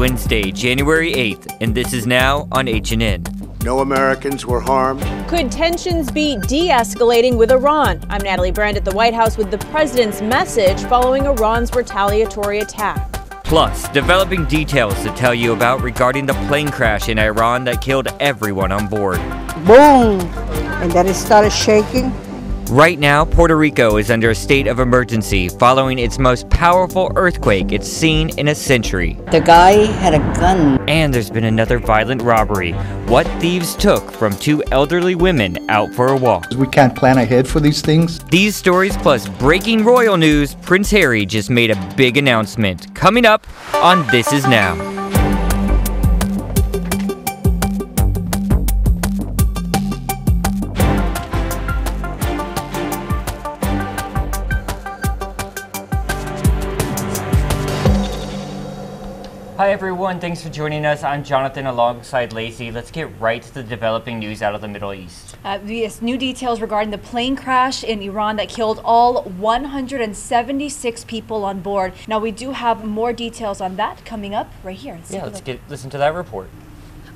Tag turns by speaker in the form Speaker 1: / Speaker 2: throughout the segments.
Speaker 1: Wednesday, January 8th, and this is now on HNN.
Speaker 2: No Americans were harmed.
Speaker 3: Could tensions be de-escalating with Iran? I'm Natalie Brand at the White House with the president's message following Iran's retaliatory attack.
Speaker 1: Plus, developing details to tell you about regarding the plane crash in Iran that killed everyone on board.
Speaker 4: Boom! And then it started shaking.
Speaker 1: Right now, Puerto Rico is under a state of emergency following its most powerful earthquake it's seen in a century.
Speaker 4: The guy had a gun.
Speaker 1: And there's been another violent robbery. What thieves took from two elderly women out for a walk.
Speaker 5: We can't plan ahead for these things.
Speaker 1: These stories plus breaking royal news, Prince Harry just made a big announcement. Coming up on This Is Now. Hi everyone, thanks for joining us. I'm Jonathan alongside Lacey. Let's get right to the developing news out of the Middle East.
Speaker 6: Yes, new details regarding the plane crash in Iran that killed all 176 people on board. Now we do have more details on that coming up right here.
Speaker 1: Let's listen to that report.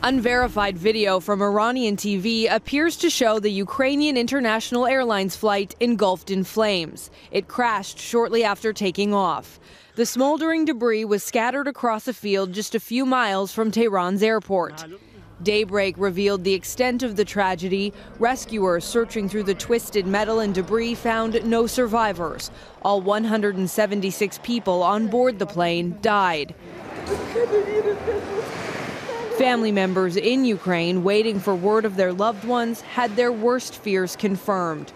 Speaker 7: Unverified video from Iranian TV appears to show the Ukrainian International Airlines flight engulfed in flames. It crashed shortly after taking off. The smoldering debris was scattered across a field just a few miles from Tehran's airport. Daybreak revealed the extent of the tragedy. Rescuers searching through the twisted metal and debris found no survivors. All 176 people on board the plane died. Family members in Ukraine waiting for word of their loved ones had their worst fears confirmed.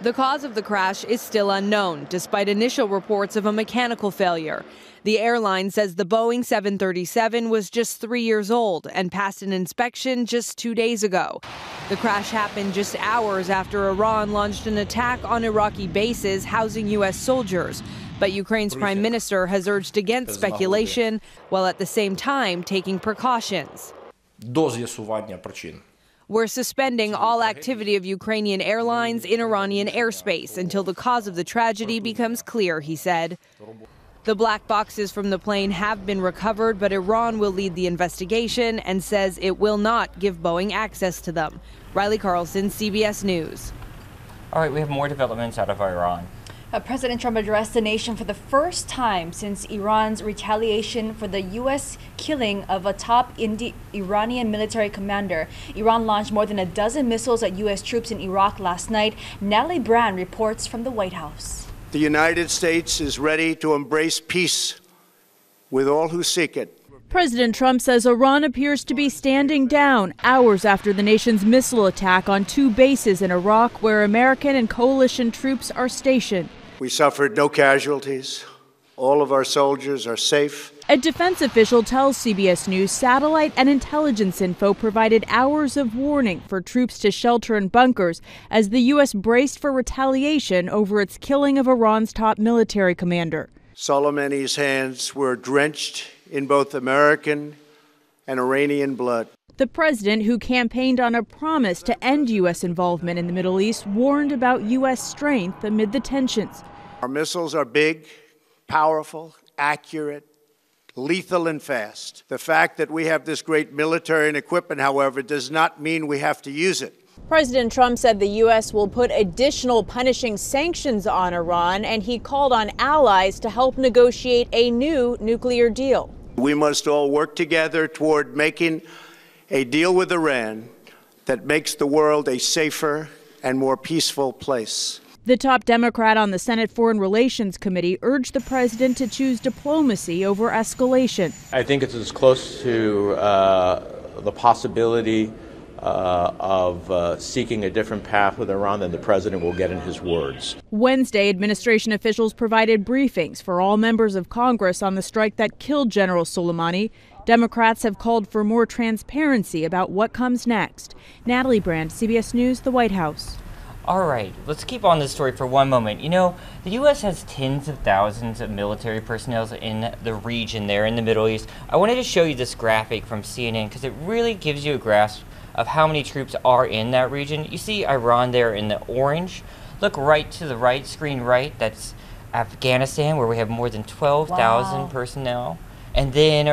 Speaker 7: The cause of the crash is still unknown, despite initial reports of a mechanical failure. The airline says the Boeing 737 was just 3 years old and passed an inspection just 2 days ago. The crash happened just hours after Iran launched an attack on Iraqi bases housing U.S. soldiers. But Ukraine's prime minister has urged against speculation, while at the same time taking precautions. We're suspending all activity of Ukrainian airlines in Iranian airspace until the cause of the tragedy becomes clear, he said. The black boxes from the plane have been recovered, but Iran will lead the investigation and says it will not give Boeing access to them. Riley Carlson, CBS News.
Speaker 1: All right, we have more developments out of Iran.
Speaker 6: President Trump addressed the nation for the first time since Iran's retaliation for the U.S. killing of a top Iranian military commander. Iran launched more than a dozen missiles at U.S. troops in Iraq last night. Natalie Brand reports from the White House.
Speaker 2: The United States is ready to embrace peace with all who seek it.
Speaker 3: President Trump says Iran appears to be standing down hours after the nation's missile attack on two bases in Iraq where American and coalition troops are stationed.
Speaker 2: We suffered no casualties. All of our soldiers are safe.
Speaker 3: A defense official tells CBS News satellite and intelligence info provided hours of warning for troops to shelter in bunkers as the U.S. braced for retaliation over its killing of Iran's top military commander.
Speaker 2: Soleimani's hands were drenched in both American and Iranian blood.
Speaker 3: The president, who campaigned on a promise to end U.S. involvement in the Middle East, warned about U.S. strength amid the tensions.
Speaker 2: Our missiles are big, powerful, accurate, lethal and fast. The fact that we have this great military and equipment, however, does not mean we have to use it.
Speaker 3: President Trump said the U.S. will put additional punishing sanctions on Iran, and he called on allies to help negotiate a new nuclear deal.
Speaker 2: We must all work together toward making a deal with Iran that makes the world a safer and more peaceful place.
Speaker 3: The top Democrat on the Senate Foreign Relations Committee urged the president to choose diplomacy over escalation.
Speaker 8: I think it's as close to the possibility of seeking a different path with Iran than the president will get in his words.
Speaker 3: Wednesday, administration officials provided briefings for all members of Congress on the strike that killed General Soleimani. Democrats have called for more transparency about what comes next. Natalie Brand, CBS News, the White House.
Speaker 1: All right, let's keep on this story for one moment. You know, the U.S. has tens of thousands of military personnel in the region there in the Middle East. I wanted to show you this graphic from CNN because it really gives you a grasp of how many troops are in that region. You see Iran there in the orange. Look right to the right, screen right, that's Afghanistan, where we have more than 12,000 personnel. And then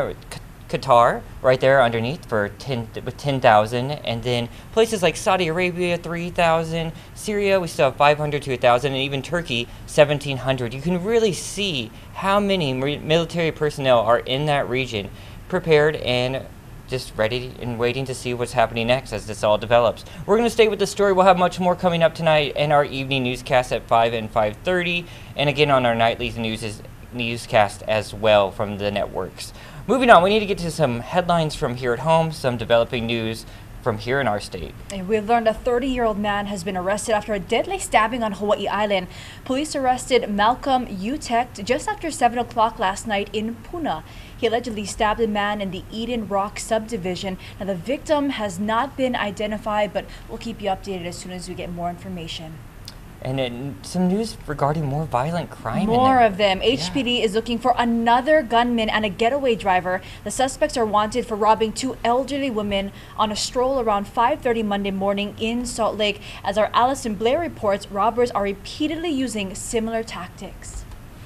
Speaker 1: Qatar right there underneath for 10,000, and then places like Saudi Arabia 3,000, Syria we still have 500 to 1,000, and even Turkey 1,700. You can really see how many military personnel are in that region, prepared and just ready and waiting to see what's happening next as this all develops. We're going to stay with the story. We'll have much more coming up tonight in our evening newscast at 5 and 5:30, and again on our nightly newscast as well from the networks. Moving on, we need to get to some headlines from here at home, some developing news from here in our state.
Speaker 6: And we've learned a 30-year-old man has been arrested after a deadly stabbing on Hawaii Island. Police arrested Malcolm Utecht just after 7 o'clock last night in Puna. He allegedly stabbed a man in the Eden Rock subdivision. Now, the victim has not been identified, but we'll keep you updated as soon as we get more information.
Speaker 1: And then some news regarding more violent crime.
Speaker 6: More of them. HPD is looking for another gunman and a getaway driver. The suspects are wanted for robbing 2 elderly women on a stroll around 5:30 Monday morning in Salt Lake. As our Allison Blair reports, robbers are repeatedly using similar tactics.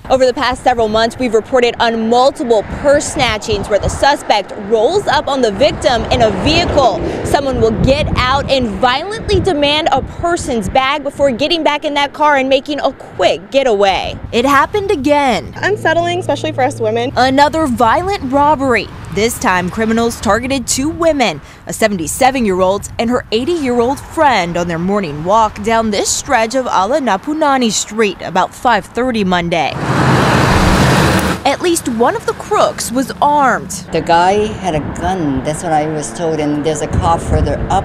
Speaker 9: Over the past several months, we've reported on multiple purse snatchings where the suspect rolls up on the victim in a vehicle. Someone will get out and violently demand a person's bag before getting back in that car and making a quick getaway. It happened again.
Speaker 10: Unsettling, especially for us women.
Speaker 9: Another violent robbery. This time, criminals targeted 2 women, a 77-year-old and her 80-year-old friend, on their morning walk down this stretch of Ala Napunani Street about 5:30 Monday. At least one of the crooks was armed.
Speaker 4: The guy had a gun, that's what I was told, and there's a car further up,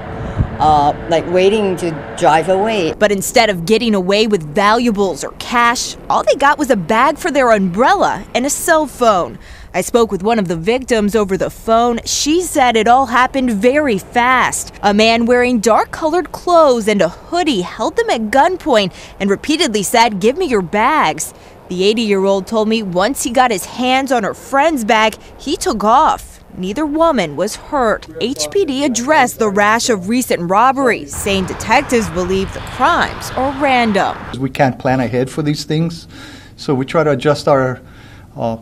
Speaker 4: like waiting to drive away.
Speaker 9: But instead of getting away with valuables or cash, all they got was a bag for their umbrella and a cell phone. I spoke with one of the victims over the phone. She said it all happened very fast. A man wearing dark-colored clothes and a hoodie held them at gunpoint and repeatedly said, "Give me your bags." The 80-year-old told me once he got his hands on her friend's bag, he took off. Neither woman was hurt. HPD addressed the rash of recent robberies, saying detectives believe the crimes are random.
Speaker 5: We can't plan ahead for these things, so we try to adjust our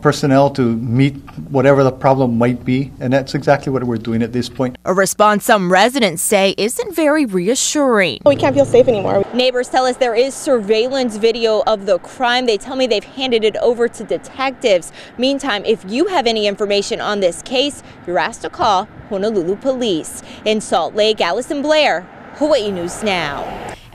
Speaker 5: personnel to meet whatever the problem might be, and that's exactly what we're doing at this point.
Speaker 9: A response some residents say isn't very reassuring.
Speaker 10: We can't feel safe anymore.
Speaker 9: Neighbors tell us there is surveillance video of the crime. They tell me they've handed it over to detectives. Meantime, if you have any information on this case, you're asked to call Honolulu Police. In Salt Lake, Allison Blair, Hawaii News Now.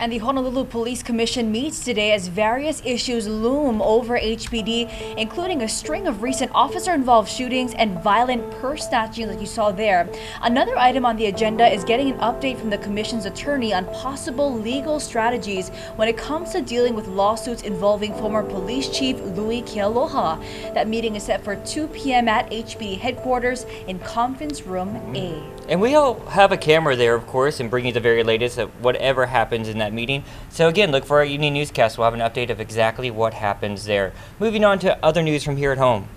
Speaker 6: And the Honolulu Police Commission meets today as various issues loom over HPD, including a string of recent officer-involved shootings and violent purse snatching like you saw there. Another item on the agenda is getting an update from the Commission's attorney on possible legal strategies when it comes to dealing with lawsuits involving former Police Chief Louis Kealoha. That meeting is set for 2 p.m. at HPD headquarters in Conference Room A.
Speaker 1: And we'll have a camera there, of course, and bring you the very latest of whatever happens in that meeting. So again, look for our evening newscast. We'll have an update of exactly what happens there. Moving on to other news from here at home.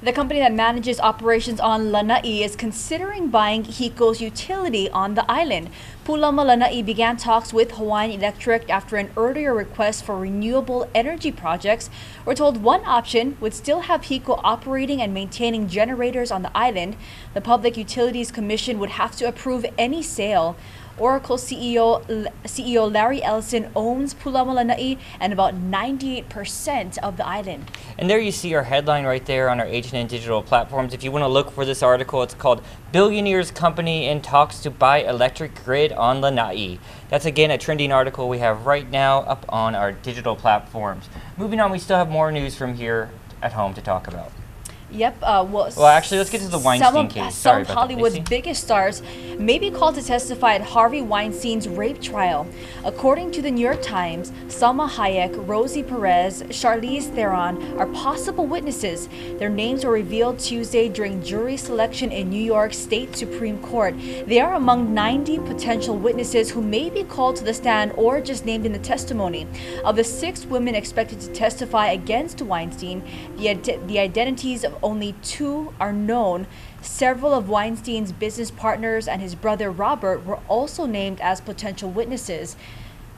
Speaker 6: The company that manages operations on Lanai is considering buying Hiko's utility on the island. Pulama Lanai began talks with Hawaiian Electric after an earlier request for renewable energy projects. We're told one option would still have Hiko operating and maintaining generators on the island. The Public Utilities Commission would have to approve any sale. Oracle CEO Larry Ellison owns Pulama Lanai and about 98% of the island.
Speaker 1: And there you see our headline right there on our HNN digital platforms. If you want to look for this article, it's called "Billionaire's Company in Talks to Buy Electric Grid on Lanai." That's again a trending article we have right now up on our digital platforms. Moving on, we still have more news from here at home to talk about.
Speaker 6: Yep.
Speaker 1: Well, actually, let's get to the Weinstein case.
Speaker 6: Some of Hollywood's biggest stars may be called to testify at Harvey Weinstein's rape trial. According to the New York Times, Salma Hayek, Rosie Perez, Charlize Theron are possible witnesses. Their names were revealed Tuesday during jury selection in New York State Supreme Court. They are among 90 potential witnesses who may be called to the stand or just named in the testimony. Of the 6 women expected to testify against Weinstein, the identities of only 2 are known. Several of Weinstein's business partners and his brother Robert were also named as potential witnesses.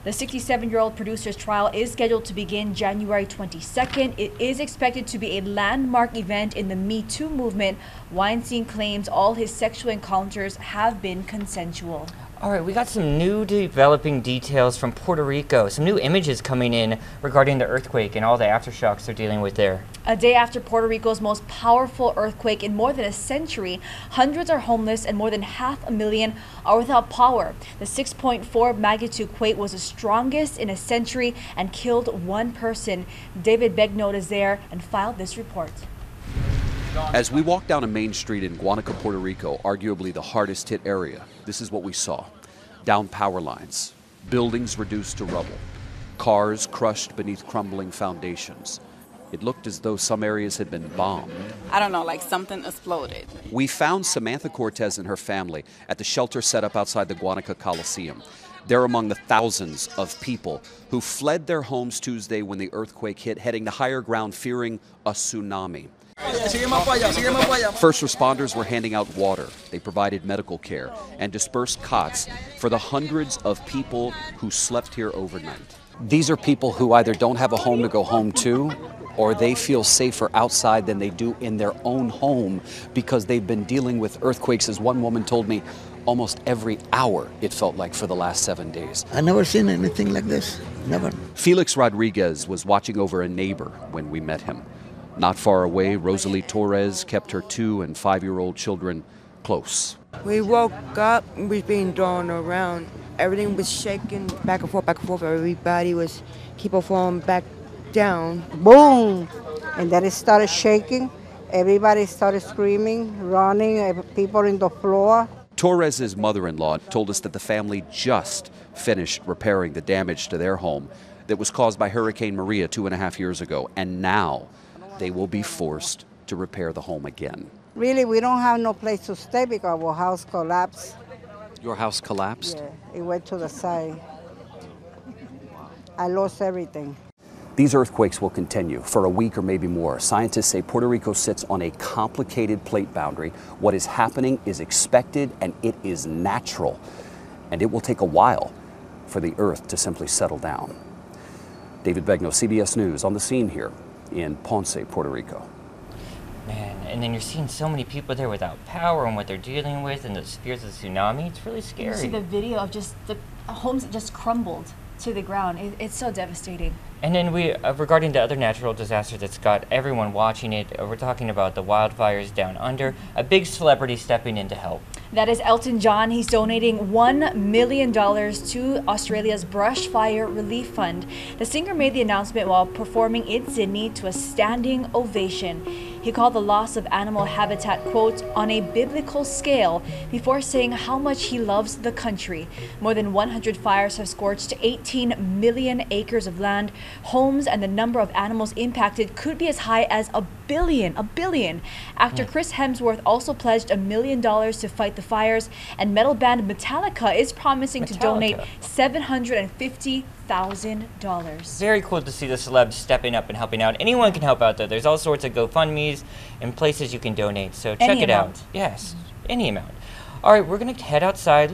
Speaker 6: The 67-year-old producer's trial is scheduled to begin January 22nd. It is expected to be a landmark event in the Me Too movement. Weinstein claims all his sexual encounters have been consensual.
Speaker 1: All right, we got some new developing details from Puerto Rico, some new images coming in regarding the earthquake and all the aftershocks they're dealing with there.
Speaker 6: A day after Puerto Rico's most powerful earthquake in more than a century, hundreds are homeless and more than 500,000 are without power. The 6.4 magnitude quake was the strongest in a century and killed one person. David Begnaud is there and filed this report.
Speaker 11: As we walked down a main street in Guánica, Puerto Rico, arguably the hardest hit area, this is what we saw. Down power lines, buildings reduced to rubble, cars crushed beneath crumbling foundations. It looked as though some areas had been bombed.
Speaker 12: I don't know, like something exploded.
Speaker 11: We found Samantha Cortez and her family at the shelter set up outside the Guánica Coliseum. They're among the thousands of people who fled their homes Tuesday when the earthquake hit, heading to higher ground fearing a tsunami. First responders were handing out water. They provided medical care and dispersed cots for the hundreds of people who slept here overnight. These are people who either don't have a home to go home to, or they feel safer outside than they do in their own home because they've been dealing with earthquakes, as one woman told me, almost every hour, it felt like, for the last 7 days.
Speaker 13: I never seen anything like this, never.
Speaker 11: Felix Rodriguez was watching over a neighbor when we met him. Not far away, Rosalie Torres kept her 2- and 5-year-old children close.
Speaker 14: We woke up, we was being thrown around. Everything was shaking back and forth, back and forth. Everybody was keep on falling back down.
Speaker 15: Boom! And then it started shaking. Everybody started screaming, running, people in the floor.
Speaker 11: Torres's mother-in-law told us that the family just finished repairing the damage to their home that was caused by Hurricane Maria 2.5 years ago, and now they will be forced to repair the home again.
Speaker 15: Really, we don't have no place to stay because our house collapsed.
Speaker 11: Your house collapsed?
Speaker 15: Yeah, it went to the side. I lost everything.
Speaker 11: These earthquakes will continue for a week or maybe more. Scientists say Puerto Rico sits on a complicated plate boundary. What is happening is expected and it is natural. And it will take a while for the earth to simply settle down. David Begnaud, CBS News, on the scene here in Ponce, Puerto Rico.
Speaker 1: Man, and then you're seeing so many people there without power and what they're dealing with and the fears of the tsunami. It's really scary.
Speaker 6: You see the video of just the homes that just crumbled to the ground. It's so devastating.
Speaker 1: And then regarding the other natural disaster that's got everyone watching it, we're talking about the wildfires down under, a big celebrity stepping in to help.
Speaker 6: That is Elton John. He's donating $1 million to Australia's Brush Fire Relief Fund. The singer made the announcement while performing in Sydney to a standing ovation. He called the loss of animal habitat, quote, on a biblical scale, before saying how much he loves the country. More than 100 fires have scorched 18 million acres of land. Homes and the number of animals impacted could be as high as a billion. Actor Chris Hemsworth also pledged $1 million to fight the fires, and metal band Metallica is promising to donate $750,000.
Speaker 1: Very cool to see the celebs stepping up and helping out. Anyone can help out, though. There's all sorts of GoFundMes and places you can donate, so check it out. Yes, any amount. All right, we're going to head outside,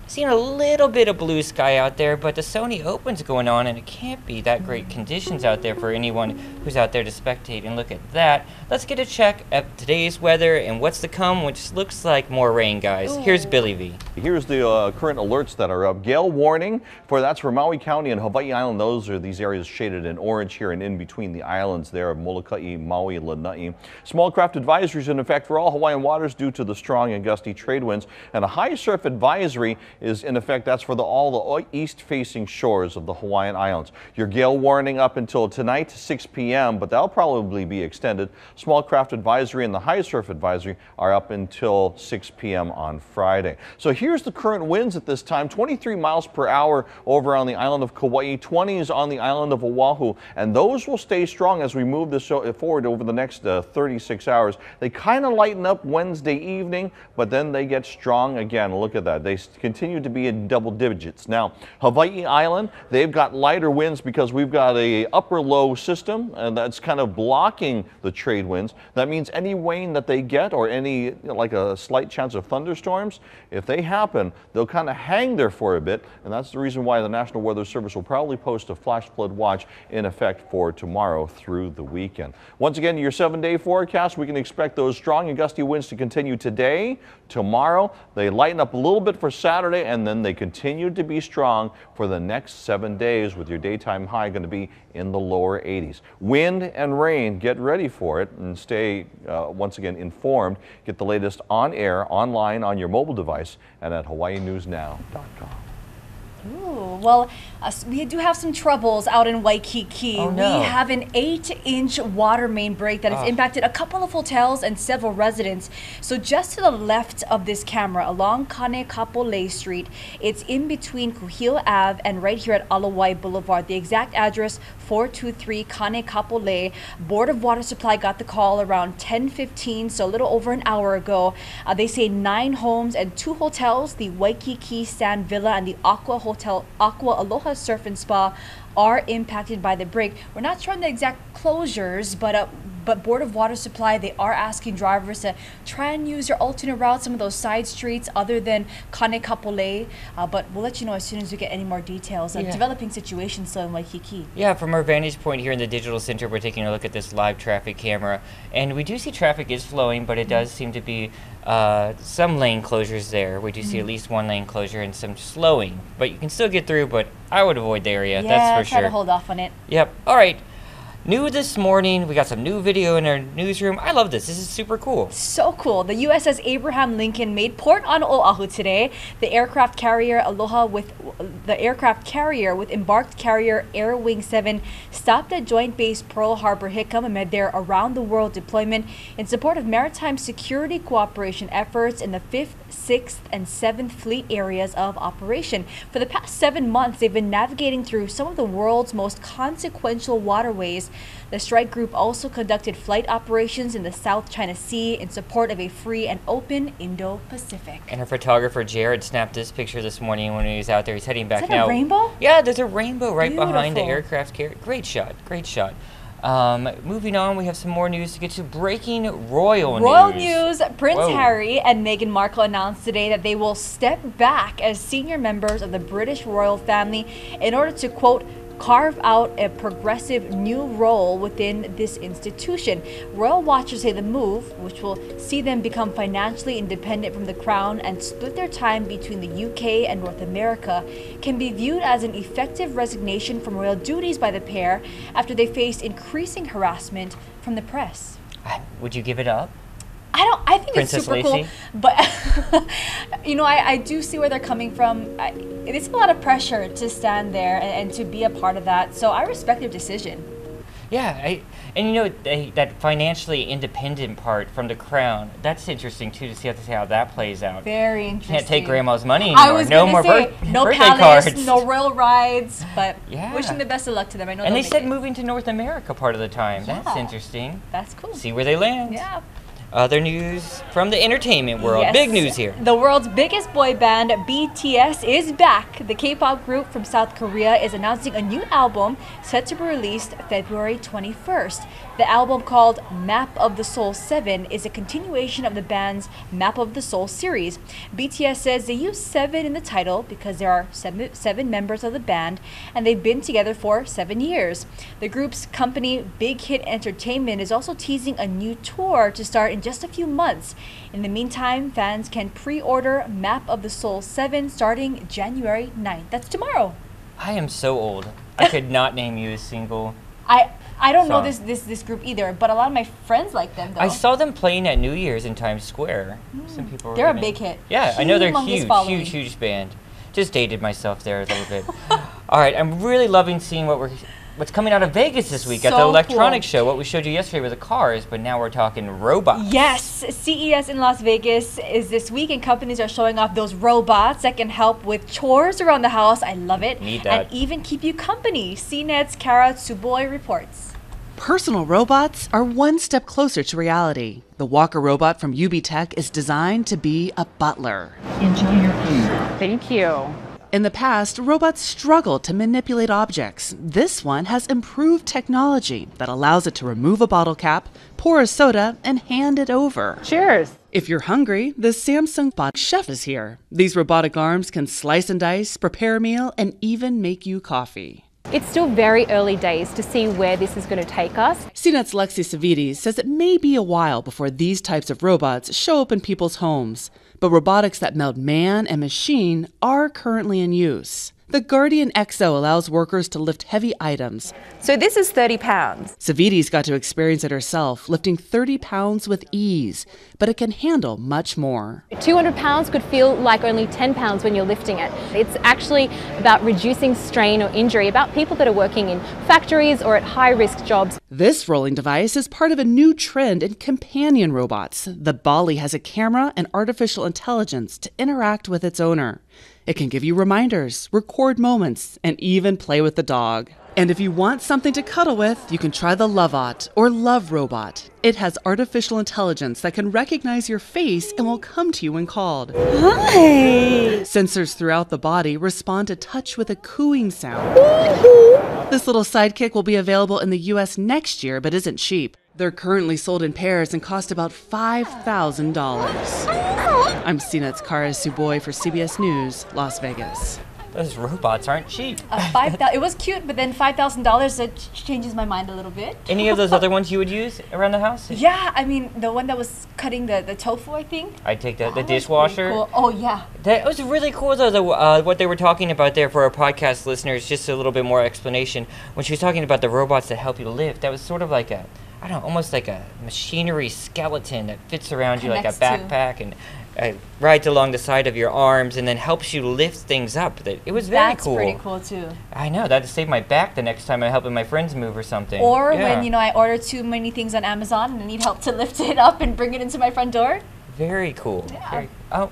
Speaker 1: seeing a little bit of blue sky out there, but the Sony Open's going on, and it can't be that great conditions out there for anyone who's out there to spectate. And look at that. Let's get a check at today's weather and what's to come, which looks like more rain, guys. Ooh. Here's Billy V.
Speaker 16: Here's the current alerts that are up. Gale warning that's for Maui County and Hawaii Island. These areas shaded in orange here and in between the islands there of Molokai, Maui, Lanai. Small craft advisories in effect for all Hawaiian waters due to the strong and gusty trade winds, and a high surf advisory is in effect. That's for all the east-facing shores of the Hawaiian Islands. Your gale warning up until tonight, 6 p.m., but that'll probably be extended. Small craft advisory and the high surf advisory are up until 6 p.m. on Friday. So here's the current winds at this time: 23 miles per hour over on the island of Kauai, 20s on the island of Oahu, and those will stay strong as we move this forward over the next 36 hours. They kind of lighten up Wednesday evening, but then they get get strong again. Look at that. They continue to be in double digits. Now, Hawaii Island, they've got lighter winds because we've got a upper low system, and that's kind of blocking the trade winds. That means any rain that they get, or any, like a slight chance of thunderstorms, if they happen, they'll kind of hang there for a bit, and that's the reason why the National Weather Service will probably post a flash flood watch in effect for tomorrow through the weekend. Once again, your 7-day forecast, we can expect those strong and gusty winds to continue today, tomorrow. They lighten up a little bit for Saturday, and then they continue to be strong for the next 7 days, with your daytime high going to be in the lower 80s. Wind and rain, get ready for it, and stay once again informed. Get the latest on air, online, on your mobile device, and at hawaiinewsnow.com.
Speaker 6: Ooh, well, we do have some troubles out in Waikiki.
Speaker 1: Oh, no.
Speaker 6: We have an 8-inch water main break that has impacted a couple of hotels and several residents. So just to the left of this camera, along Kanekapolei Street, it's in between Kuhio Ave and right here at Alawai Boulevard. The exact address, 423 Kanekapolei. Board of Water Supply got the call around 10:15, so a little over an hour ago. They say 9 homes and 2 hotels, the Waikiki Sand Villa and the Aqua Aloha Surf and Spa, are impacted by the break. We're not sure on the exact closures, but Board of Water Supply, they are asking drivers to try and use your alternate route, some of those side streets other than Kanekapolei. But we'll let you know as soon as we get any more details. Developing situation still in Waikiki.
Speaker 1: Yeah, from our vantage point here in the digital center, we're taking a look at this live traffic camera, and we do see traffic is flowing, but it does seem to be some lane closures there. We do see at least 1 lane closure and some slowing, but you can still get through, but I would avoid the area, that's for sure.
Speaker 6: Try to hold off on it.
Speaker 1: Yep. All right. New this morning, we got some new video in our newsroom. I love this. This is super cool.
Speaker 6: So cool. The USS Abraham Lincoln made port on Oahu today. The aircraft carrier with embarked carrier Air Wing 7 stopped at Joint Base Pearl Harbor Hickam amid their around-the-world deployment in support of maritime security cooperation efforts in the 5th, 6th, and 7th Fleet areas of operation. For the past 7 months, they've been navigating through some of the world's most consequential waterways. The strike group also conducted flight operations in the South China Sea in support of a free and open Indo-Pacific.
Speaker 1: And our photographer Jared snapped this picture this morning when he was out there. He's heading back
Speaker 6: Is that
Speaker 1: now.
Speaker 6: a rainbow?
Speaker 1: Yeah, there's a rainbow right behind the
Speaker 6: Beautiful.
Speaker 1: aircraft carrier. Great shot, great shot. Moving on, we have some more news to get to. Breaking royal
Speaker 6: news. Prince Harry and Meghan Markle announced today that they will step back as senior members of the British royal family in order to, quote, carve out a progressive new role within this institution. Royal watchers say the move, which will see them become financially independent from the crown and split their time between the UK and North America, can be viewed as an effective resignation from royal duties by the pair after they faced increasing harassment from the press.
Speaker 1: Would you give it up?
Speaker 6: I think
Speaker 1: Princess
Speaker 6: it's super
Speaker 1: Lacey?
Speaker 6: cool, but you know, I do see where they're coming from. It's a lot of pressure to stand there and to be a part of that, so I respect their decision.
Speaker 1: Yeah, and you know, that financially independent part from the crown, that's interesting too, to see how that plays out.
Speaker 6: Very interesting.
Speaker 1: Can't take grandma's money anymore.
Speaker 6: I was
Speaker 1: no
Speaker 6: gonna
Speaker 1: more
Speaker 6: say, no
Speaker 1: birthday
Speaker 6: palace,
Speaker 1: cards.
Speaker 6: no royal rides, but
Speaker 1: Yeah.
Speaker 6: wishing the best of luck to them. I know
Speaker 1: And
Speaker 6: they'll
Speaker 1: they
Speaker 6: make
Speaker 1: said
Speaker 6: it.
Speaker 1: moving to North America part of the time.
Speaker 6: Yeah.
Speaker 1: That's interesting.
Speaker 6: That's cool.
Speaker 1: See where they land.
Speaker 6: Yeah.
Speaker 1: Other news from the entertainment world.
Speaker 6: Yes.
Speaker 1: Big news here.
Speaker 6: The world's biggest boy band, BTS, is back. The K-pop group from South Korea is announcing a new album set to be released February 21st. The album, called Map of the Soul 7, is a continuation of the band's Map of the Soul series. BTS says they use 7 in the title because there are seven members of the band, and they've been together for 7 years. The group's company, Big Hit Entertainment, is also teasing a new tour to start in just a few months. In the meantime, fans can pre-order Map of the Soul 7 starting January 9th. That's tomorrow.
Speaker 1: I am so old. I could not name you a single
Speaker 6: I don't know
Speaker 1: song.
Speaker 6: this group either, but a lot of my friends like them though.
Speaker 1: I saw them playing at New Year's in Times Square. Some people were
Speaker 6: They're a
Speaker 1: even-
Speaker 6: big hit.
Speaker 1: Yeah, I know they're
Speaker 6: Humongous following.
Speaker 1: huge band. Just dated myself there a little bit. All right, I'm really loving seeing what's coming out of Vegas this week at the
Speaker 6: So
Speaker 1: electronics
Speaker 6: cool.
Speaker 1: show. What we showed you yesterday were the cars, but now we're talking robots.
Speaker 6: Yes, CES in Las Vegas is this week, and companies are showing off those robots that can help with chores around the house. I love it.
Speaker 1: Need that.
Speaker 6: And even keep you company. CNET's Kara Tsuboi reports.
Speaker 17: Personal robots are one step closer to reality. The Walker robot from UB Tech is designed to be a butler.
Speaker 18: Enjoy your food. Thank you.
Speaker 17: In the past, robots struggled to manipulate objects. This one has improved technology that allows it to remove a bottle cap, pour a soda, and hand it over.
Speaker 18: Cheers.
Speaker 17: If you're hungry, the Samsung Bot Chef is here. These robotic arms can slice and dice, prepare a meal, and even make you coffee.
Speaker 19: It's still very early days to see where this is going to take us.
Speaker 17: CNET's Lexi Savides says it may be a while before these types of robots show up in people's homes, but robotics that meld man and machine are currently in use. The Guardian XO allows workers to lift heavy items.
Speaker 19: So this is 30 pounds.
Speaker 17: Savides got to experience it herself, lifting 30 pounds with ease, but it can handle much more.
Speaker 19: 200 pounds could feel like only 10 pounds when you're lifting it. It's actually about reducing strain or injury, about people that are working in factories or at high-risk jobs.
Speaker 17: This rolling device is part of a new trend in companion robots. The Bali has a camera and artificial intelligence to interact with its owner. It can give you reminders, record moments, and even play with the dog. And if you want something to cuddle with, you can try the Lovot or Love Robot. It has artificial intelligence that can recognize your face and will come to you when called.
Speaker 19: Hi!
Speaker 17: Sensors throughout the body respond to touch with a cooing sound. This little sidekick will be available in the US next year, but isn't cheap. They're currently sold in pairs and cost about $5,000. I'm CNET's Kara Suboy for CBS News, Las Vegas.
Speaker 1: Those robots aren't cheap.
Speaker 6: It was cute, but then $5,000, that changes my mind a little bit.
Speaker 1: Any of those other ones you would use around the house?
Speaker 6: Yeah, I mean, the one that was cutting the tofu, I think.
Speaker 1: I'd take that. The dishwasher.
Speaker 6: Cool. Oh, yeah.
Speaker 1: That was really cool, though, what they were talking about there for our podcast listeners, just a little bit more explanation. When she was talking about the robots that help you lift, that was sort of like a, I don't know, almost like a machinery skeleton that fits around you like a backpack and rides along the side of your arms and then helps you lift things up. It was very cool.
Speaker 6: That's pretty cool, too.
Speaker 1: I know. That'd save my back the next time I'm helping my friends move or something.
Speaker 6: Or when, I order too many things on Amazon and I need help to lift it up and bring it into my front door.
Speaker 1: Very cool. Yeah.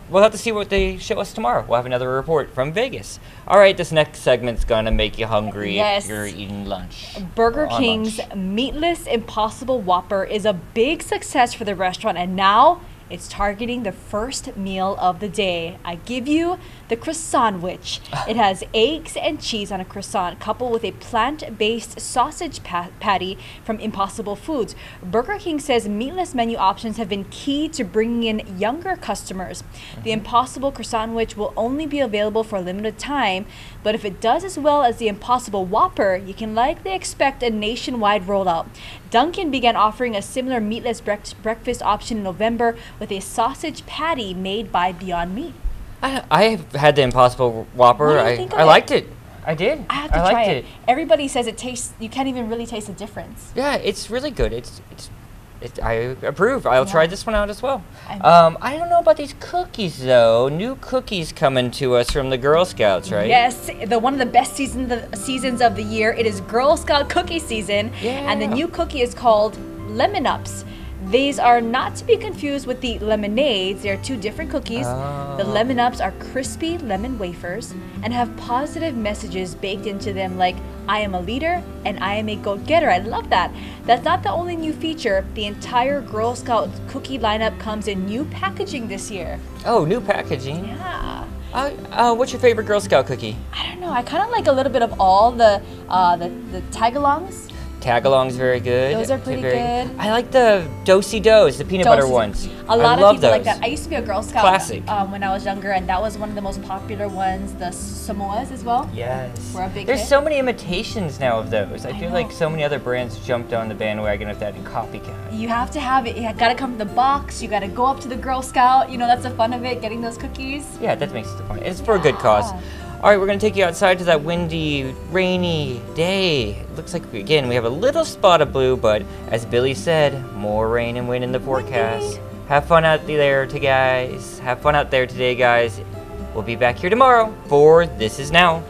Speaker 1: We'll have to see what they show us tomorrow. We'll have another report from Vegas. All right, this next segment's going to make you hungry if you're eating lunch.
Speaker 6: Burger King's Meatless Impossible Whopper is a big success for the restaurant, and now it's targeting the first meal of the day. I give you the croissant-wich. It has eggs and cheese on a croissant, coupled with a plant-based sausage patty from Impossible Foods. Burger King says meatless menu options have been key to bringing in younger customers. The Impossible croissant-wich will only be available for a limited time, but if it does as well as the Impossible Whopper, you can likely expect a nationwide rollout. Dunkin' began offering a similar meatless breakfast option in November with a sausage patty made by Beyond Meat.
Speaker 1: I've had the Impossible Whopper. I liked it. I did.
Speaker 6: I have to try it. Everybody says it tastes, you can't even really taste the difference.
Speaker 1: Yeah, it's really good. I approve. I'll try this one out as well. I don't know about these cookies, though. New cookies coming to us from the Girl Scouts, right?
Speaker 6: Yes, one of the best seasons of the year. It is Girl Scout cookie season, and the new cookie is called Lemon Ups. These are not to be confused with the lemonades. They are two different cookies. The Lemon Ups are crispy lemon wafers and have positive messages baked into them like, I am a leader and I am a go-getter. I love that. That's not the only new feature. The entire Girl Scout cookie lineup comes in new packaging this year.
Speaker 1: Oh, new packaging?
Speaker 6: Yeah.
Speaker 1: What's your favorite Girl Scout cookie?
Speaker 6: I don't know. I kind of like a little bit of all the tagalongs.
Speaker 1: Tagalong's very good.
Speaker 6: Those are pretty good.
Speaker 1: I like the Do-si-dos, the peanut butter ones.
Speaker 6: A lot of people like that. I used to be a Girl Scout
Speaker 1: Classic.
Speaker 6: When I was younger, and that was one of the most popular ones. The Samoas as well.
Speaker 1: Yes.
Speaker 6: Were a big
Speaker 1: There's
Speaker 6: hit.
Speaker 1: so many imitations now of those. I feel like so many other brands jumped on the bandwagon of that and copycat.
Speaker 6: You have to have it. You gotta come from the box. You gotta go up to the Girl Scout. That's the fun of it, getting those cookies.
Speaker 1: Yeah, that makes it the fun. It's for a good cause. All right, we're going to take you outside to that windy, rainy day. It looks like, again, we have a little spot of blue, but as Billy said, more rain and wind in the forecast. Have fun out there, guys. Have fun out there today, guys. We'll be back here tomorrow for This Is Now.